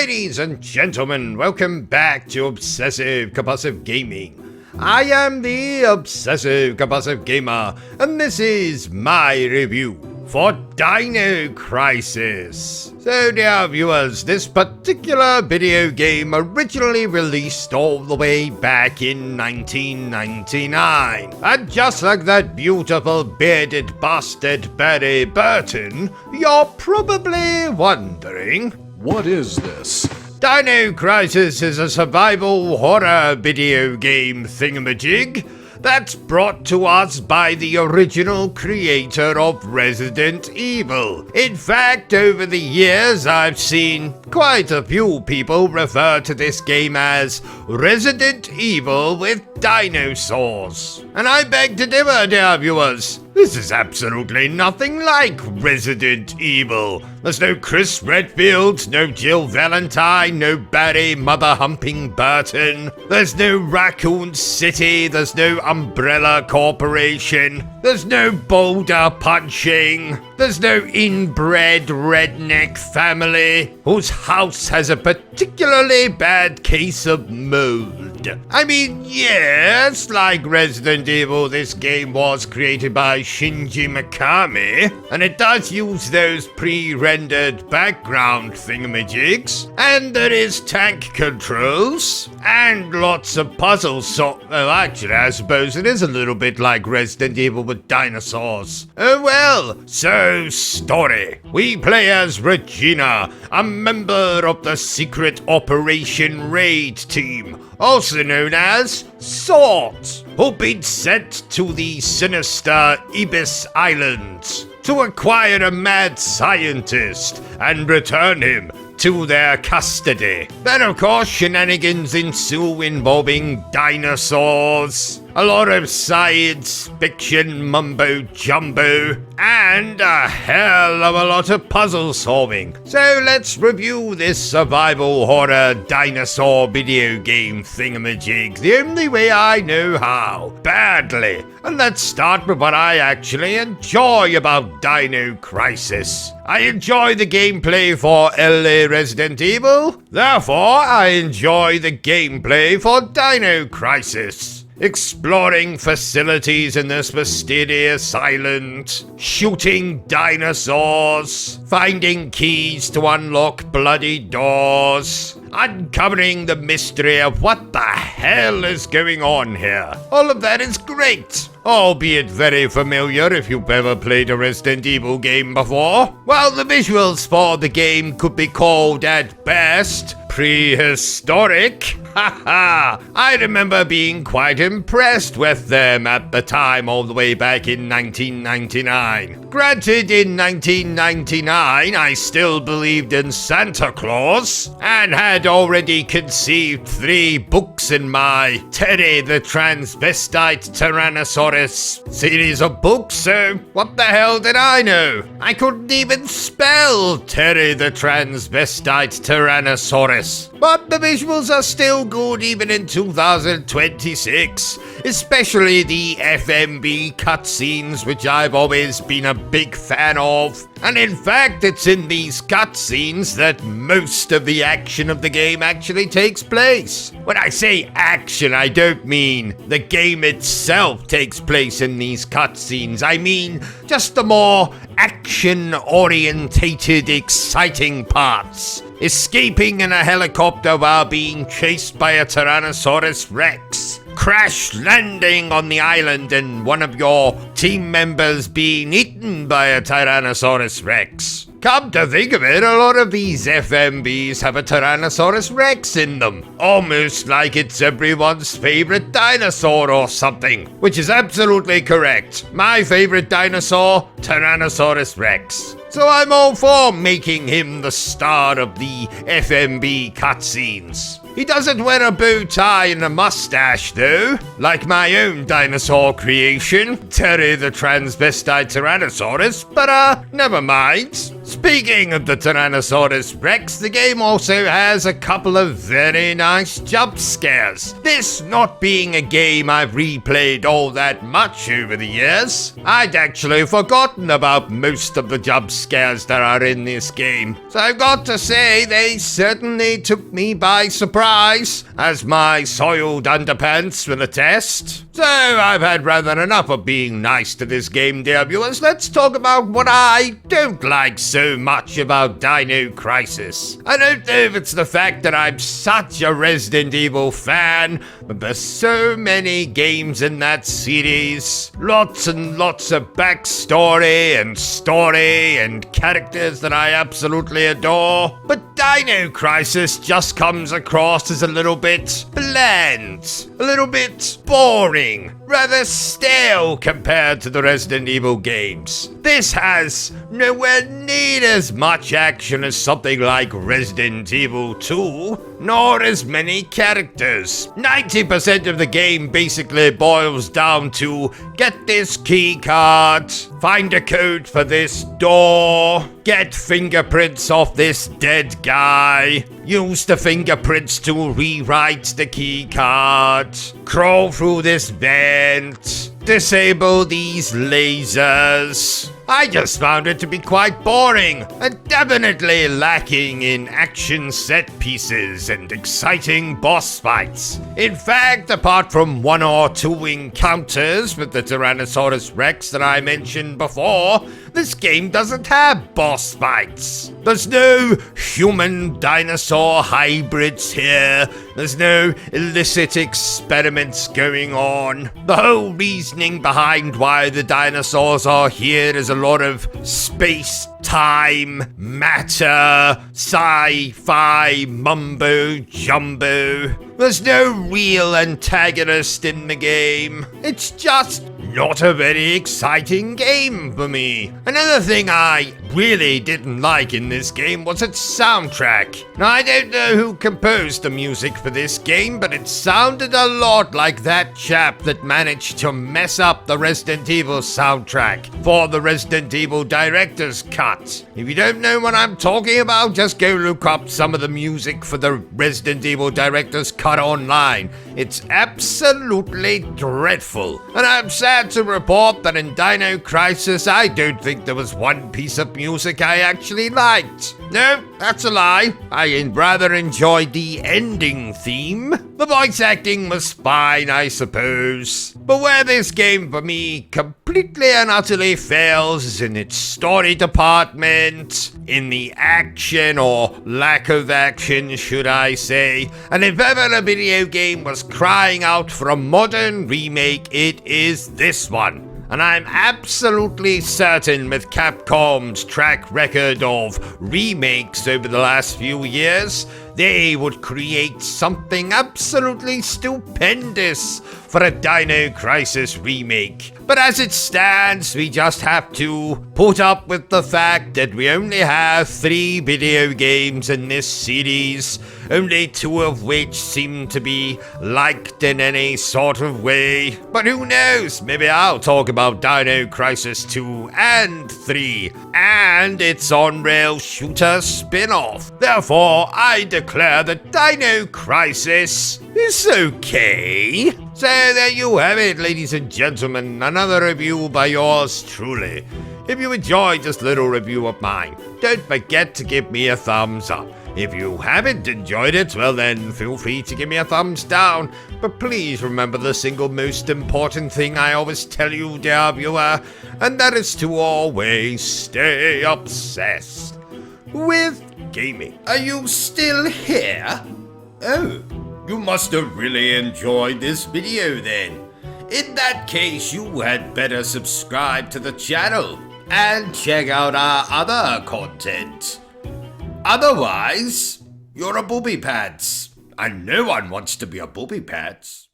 Ladies and gentlemen, welcome back to Obsessive Compulsive Gaming. I am the Obsessive Compulsive Gamer, and this is my review for DINO CRISIS. So dear viewers, this particular video game originally released all the way back in 1999. And just like that beautiful bearded bastard Barry Bertrum, you're probably wondering, what is this? DINO CRISIS is a survival horror video game thingamajig that's brought to us by the original creator of Resident Evil. In fact, over the years, I've seen quite a few people refer to this game as Resident Evil with dinosaurs. And I beg to differ, dear viewers. This is absolutely nothing like Resident Evil. There's no Chris Redfield, no Jill Valentine, no Barry mother-humping Burton. There's no Raccoon City, there's no Umbrella Corporation. There's no boulder punching. There's no inbred redneck family whose house has a particularly bad case of mold. I mean, yes, like Resident Evil, this game was created by Shinji Mikami, and it does use those pre-rendered background thingamajigs, and there is tank controls, and lots of puzzles, so, well, actually, I suppose it is a little bit like Resident Evil with dinosaurs. Oh well, so story. We play as Regina, a member of the secret Operation Raid team, also known as SWORD, who've been sent to the sinister Ibis Islands to acquire a mad scientist and return him to their custody. Then of course shenanigans ensue involving dinosaurs, a lot of science fiction mumbo jumbo, and a hell of a lot of puzzle solving. So let's review this survival horror dinosaur video game thingamajig the only way I know how, badly. And let's start with what I actually enjoy about DINO CRISIS. I enjoy the gameplay for LA Resident Evil, therefore I enjoy the gameplay for DINO CRISIS. Exploring facilities in this mysterious island, shooting dinosaurs, finding keys to unlock bloody doors, uncovering the mystery of what the hell is going on here. All of that is great, albeit very familiar if you've ever played a Resident Evil game before. While the visuals for the game could be called at best prehistoric, I remember being quite impressed with them at the time all the way back in 1999. Granted, in 1999, I still believed in Santa Claus and had already conceived 3 books in my Terry the Transvestite Tyrannosaurus series of books, so what the hell did I know? I couldn't even spell Terry the Transvestite Tyrannosaurus. But the visuals are still good even in 2026, especially the FMV cutscenes, which I've always been a big fan of. And in fact, it's in these cutscenes that most of the action of the game actually takes place. When I say action, I don't mean the game itself takes place in these cutscenes. I mean just the more action-orientated, exciting parts. Escaping in a helicopter while being chased by a Tyrannosaurus Rex. Crash landing on the island and one of your team members being eaten by a Tyrannosaurus Rex. Come to think of it, a lot of these FMVs have a Tyrannosaurus Rex in them. Almost like it's everyone's favorite dinosaur or something, which is absolutely correct. My favorite dinosaur, Tyrannosaurus Rex. So I'm all for making him the star of the FMV cutscenes. He doesn't wear a bow tie and a mustache though, like my own dinosaur creation, Terry the Transvestite Tyrannosaurus, but never mind. Speaking of the Tyrannosaurus Rex, the game also has a couple of very nice jump scares. This not being a game I've replayed all that much over the years, I'd actually forgotten about most of the jump scares that are in this game. So I've got to say, they certainly took me by surprise, as my soiled underpants will attest. So I've had rather enough of being nice to this game, dear viewers. Let's talk about what I don't like so much about DINO Crisis. I don't know if it's the fact that I'm such a Resident Evil fan, but there's so many games in that series. Lots and lots of backstory and story and characters that I absolutely adore. But DINO Crisis just comes across as a little bit bland, a little bit boring, rather stale compared to the Resident Evil games. This has nowhere near as much action as something like Resident Evil 2, nor as many characters. 90% of the game basically boils down to get this key card, find a code for this door, get fingerprints off this dead guy, use the fingerprints to rewrite the key card, crawl through this vent, disable these lasers. I just found it to be quite boring and definitely lacking in action set pieces and exciting boss fights. In fact, apart from one or two encounters with the Tyrannosaurus Rex that I mentioned before, this game doesn't have boss fights. There's no human dinosaur hybrids here. There's no illicit experiments going on. The whole reasoning behind why the dinosaurs are here is a lot of space, time, matter, sci-fi, mumbo jumbo. There's no real antagonist in the game. It's just not a very exciting game for me. Another thing I really didn't like in this game was its soundtrack. Now, I don't know who composed the music for this game, but it sounded a lot like that chap that managed to mess up the Resident Evil soundtrack for the Resident Evil Director's Cut. If you don't know what I'm talking about, just go look up some of the music for the Resident Evil Director's Cut online. It's absolutely dreadful. And I'm sad to report that in DINO Crisis, I don't think there was one piece of music I actually liked. No, that's a lie. I rather enjoyed the ending theme. The voice acting was fine, I suppose. But where this game for me completely and utterly fails is in its story department, in the action or lack of action, should I say. And if ever a video game was crying out for a modern remake, it is this one. And I'm absolutely certain with Capcom's track record of remakes over the last few years, they would create something absolutely stupendous for a DINO Crisis remake. But as it stands, we just have to put up with the fact that we only have 3 video games in this series, only 2 of which seem to be liked in any sort of way. But who knows, maybe I'll talk about DINO Crisis 2 and 3, and its on-rail shooter spin-off. Therefore, I declare that DINO Crisis is okay. So there you have it, ladies and gentlemen, another review by yours truly. If you enjoyed this little review of mine, don't forget to give me a thumbs up. If you haven't enjoyed it, well then feel free to give me a thumbs down. But please remember the single most important thing I always tell you, dear viewer, and that is to always stay obsessed with gaming. Are you still here? Oh, you must have really enjoyed this video then. In that case, you had better subscribe to the channel and check out our other content. Otherwise, you're a booby pants, and no one wants to be a booby pants.